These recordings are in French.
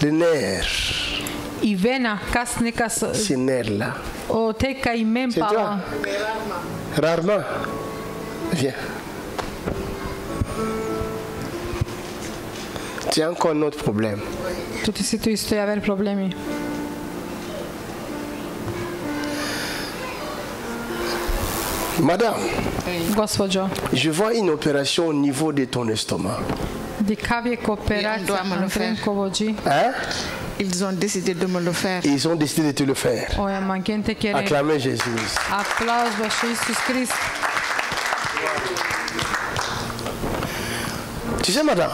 Le nerf. Ivena, casnica, Ces nerfs-là. o teca imem C'est toi? pala. Rarement. Viens. Tu as encore un autre problème. Tu ti si tu isto avere problemi. Madame, Gospođo, je vois une opération au niveau de ton estomac. di kavje kooperacija Antrenkovođi, Hein? Ils ont décidé de me le faire. Ils ont décidé de te le faire. o je mankente kjere. Acclamez Jésus. Aplauz baš Isus Krist. Tu sais, madame,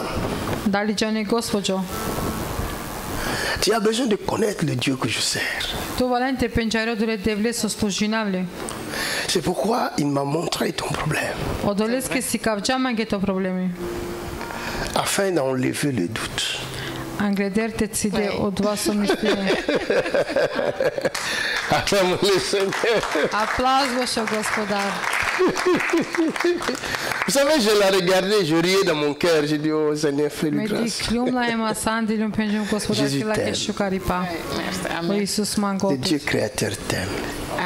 Da li džane gospođo, tu as besoin de connaître le Dieu que je sers. tu valente penčarodule devle so služinavle. C'est pourquoi il m'a montré ton problème, Odoleske si kavđa mangeto problemi. afin d'enlever le doute. Angleder te cide od vas omišljenje. Acclame le Seigneur. Aplauz baš gospodar. Vous savez, je la regardais, je riais dans mon cœur. J'ai dit, oh Seigneur, fais-lui Me di grâce. kljumla ema sandilum penjum gospodar Jésus kila ke t'aime. shukaripa. Merci. O Amen. Isus Le mangoltu. Dieu créateur t'aime.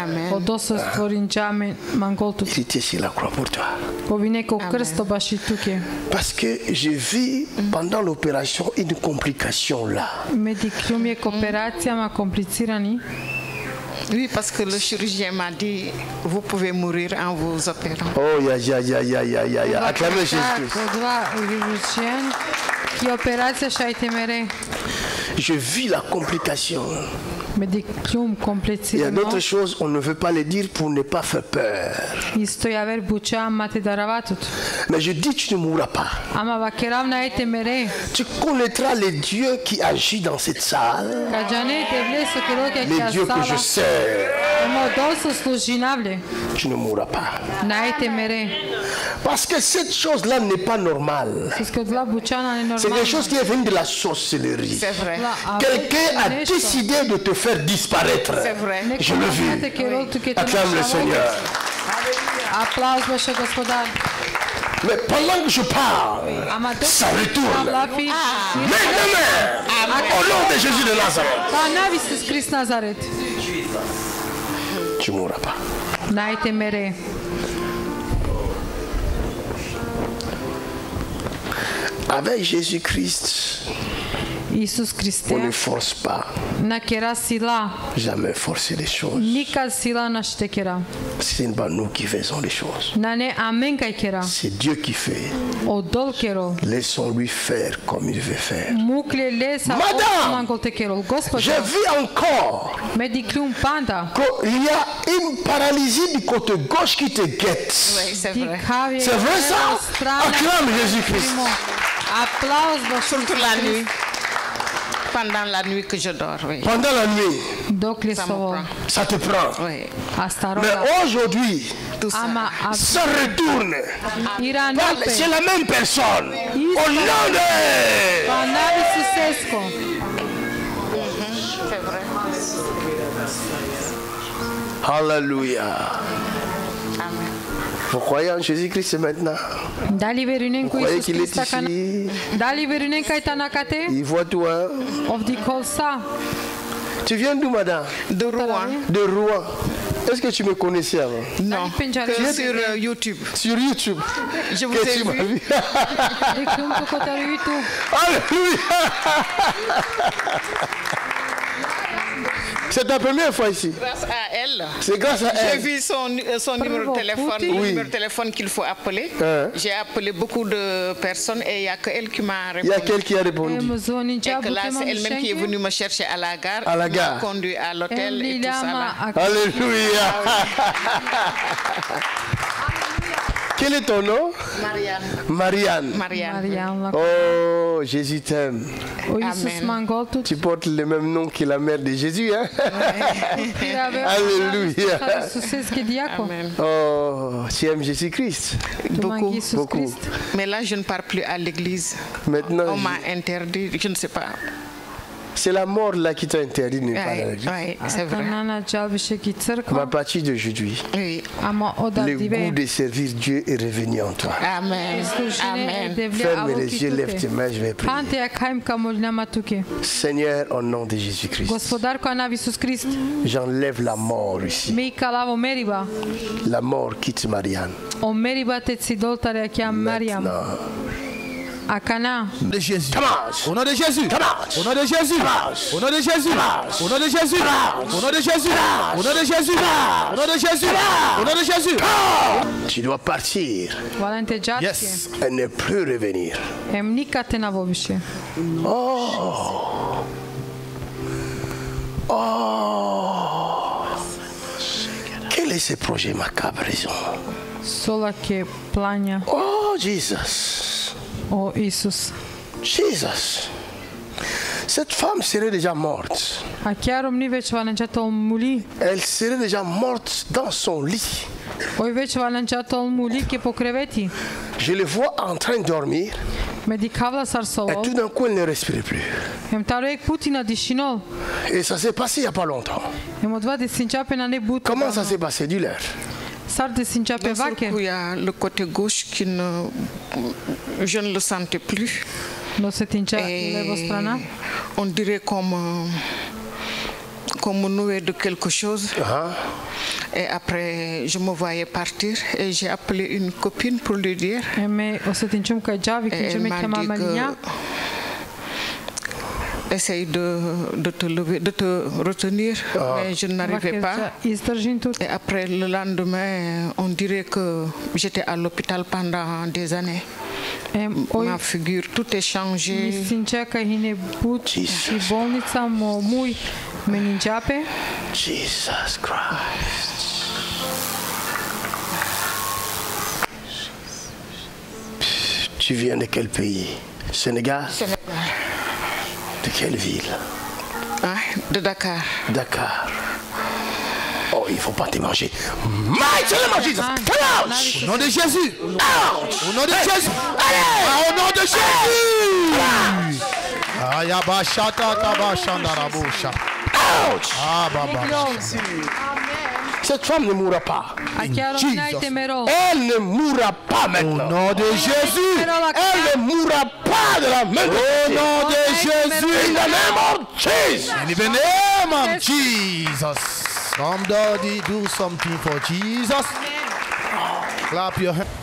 Amen. Odoso stvorin džame mangoltu. Il était sur la croix pour toi. Povine ko krsto baš i tuke. Parce que j'ai vu pendant l'opération une complication là. Me di kljum je kooperacijama komplicirani. Oui, parce que le chirurgien m'a dit, vous pouvez mourir en vous opérant. Oh, ya. Acclamez Jésus. Odva Rivucien, ki operacija šajte mere. Je vis la complication. Me di kljum Il y a komplicirano. d'autres choses, on ne veut pas les dire pour ne pas faire peur. Isto je aver buča mate daravatut. Mais je dis, tu ne mourras pas. Ama vakeravna ete mere. Tu connaîtras le Dieu qui agit dans cette salle. Ka džane devle so kiroke Le kja Dieu que je sala. sers. Ema doso služinavle. Tu ne mourras pas. Na ete mere. Parce que cette chose-là n'est pas normale. Siske odla bučana ne C'est quelque normalno. chose qui est venu de la sorcellerie. C'est vrai. Quelqu'un a décidé de te faire disparaître. C'est vrai. Je le vis. Acclame le Seigneur. Aplauz baš gospodar. Mais pendant que je parle, Ama dok ça retourne. Lafi. Maintenant, au nom de Jésus de Nazareth, Pa navi Isus Krist Nazaret. tu ne mourras pas. Na ete mere. Avec Jésus-Christ, Isus on Kriste. ne force pas. Na kera sila. Jamais forcer les choses. Nikad sila na šte kera. Ce n'est pas nous qui faisons les choses. Na ne amen kaj kera. C'est Dieu qui fait. Odol kero. Laissons-lui faire comme il veut faire. Mukle lesa. Madame! Mangol te kero. Gospod. J'ai vu encore Me di kljum panda. qu'il y a une paralysie du côté gauche qui te guette. Oui, c'est Di vrai. kavje. C'est vrai ça? Strana. Acclame Jésus-Christ. Aplauz baš Surtout la nuit. Pendant la nuit que je dors, oui. Pendant la nuit, Dok le Ça me sovo. prend. ça te prend. Oui. Asta Mais roga. aujourd'hui, Tout ça. Ama ça retourne. Ira Car nape. c'est la même personne. Au nom de... Pa navi Susesko. C'est vrai. Alléluia. Amen. Vous croyez en Jésus-Christ maintenant? Da li verunem Vous ku croyez Isus qu'il est Krista kana? ici? Da li verunem kaj ta nakate? Il voit tout, hein? Ovdi kolsa. Tu viens d'où, madame? De Rouen. De Rouen. Est-ce que tu me connaissais avant? Non, Penjara. que sur YouTube. Sur YouTube. Je vous Que ai tu m'as vu. vu. De kljum ku kotaru YouTube. Alléluia. C'est ta première fois ici. Grâce à elle. C'est grâce à J'ai elle. vu son numéro de téléphone, le Oui. numéro de téléphone qu'il faut appeler. Hein? J'ai appelé beaucoup de personnes et il n'y a que elle qui m'a Il y a répondu. quelqu'un qui a répondu. Muzoni Et que jabu là, kema c'est elle-même qui est mshenke. venue me chercher à la gare. À la m'a gare. conduit à l'hôtel et tout ça Lilama là. Alléluia. Quel est ton nom? Marianne. Marianne. Marianne. Mariam. Oh, Jésus t'aime. O Isus Amen. mangoltu. Tu portes le même nom que la mère de Jésus, hein? Alléluia. Suseski diako. Amen. Oh, tu aimes Jésus-Christ. Beaucoup. Mangi Isus beaucoup. Krist. Mais là, je ne pars plus à l'église. Maintenant, On m'a interdit, je ne sais pas. C'est la mort là qui t'a interdit de ne pas aller. Oui, c'est vrai. Mais à partir d'aujourd'hui, Oui. le goût de servir Dieu est revenu en toi. Amen. Amen. Ferme les yeux, lève tes mains, je vais prier. Seigneur, au nom de Jésus-Christ, j'enlève la mort ici. La mort quitte Marianne. Maintenant. Akana. De Jésus. Commence. Au nom de Jésus. Commence. Au nom de Jésus. Commence. Au nom de Jésus. Commence. Au nom de Jésus. Commence. Au nom de Jésus. Au nom de Jésus. Au nom de Jésus. Au nom de Jésus. Tu dois partir Yes. et ne plus revenir. Oh. Oh. Quel est ce projet macabre? Oh, Jesus. O Isus. Jesus. Cette femme serait déjà morte. Elle serait déjà morte dans son lit. Je le vois en train de dormir. Et tout d'un coup, elle ne respire plus. Et ça s'est passé il n'y a pas longtemps. Comment ça s'est passé? Dis-leur. D'un seul coup, il y a le côté gauche qui ne... Je ne le sentais plus. Et on dirait comme noué de quelque chose. Et après, je me voyais partir et j'ai appelé une copine pour lui dire. Et elle m'a dit que essaye de te lever, de te retenir, mais je n'arrivais pas. Et après, le lendemain, on dirait que j'étais à l'hôpital pendant des années. Ma figure, tout est changé. Jesus Christ. Tu viens de quel pays? Sénégal? Sénégal. De quelle ville? De Dakar. Dakar. Oh, il ne faut pas te manger. Au nom de Jésus. Au nom de Jésus. Allez. Au nom de Jésus. Cette femme ne mourra pas. Elle Elle ne mourra pas maintenant. Au nom de Jésus. Elle ne mourra pas de la même. Au nom de Jésus. In the name of Jesus. In the name of Jesus. Somebody do something for Jesus. Clap your hands.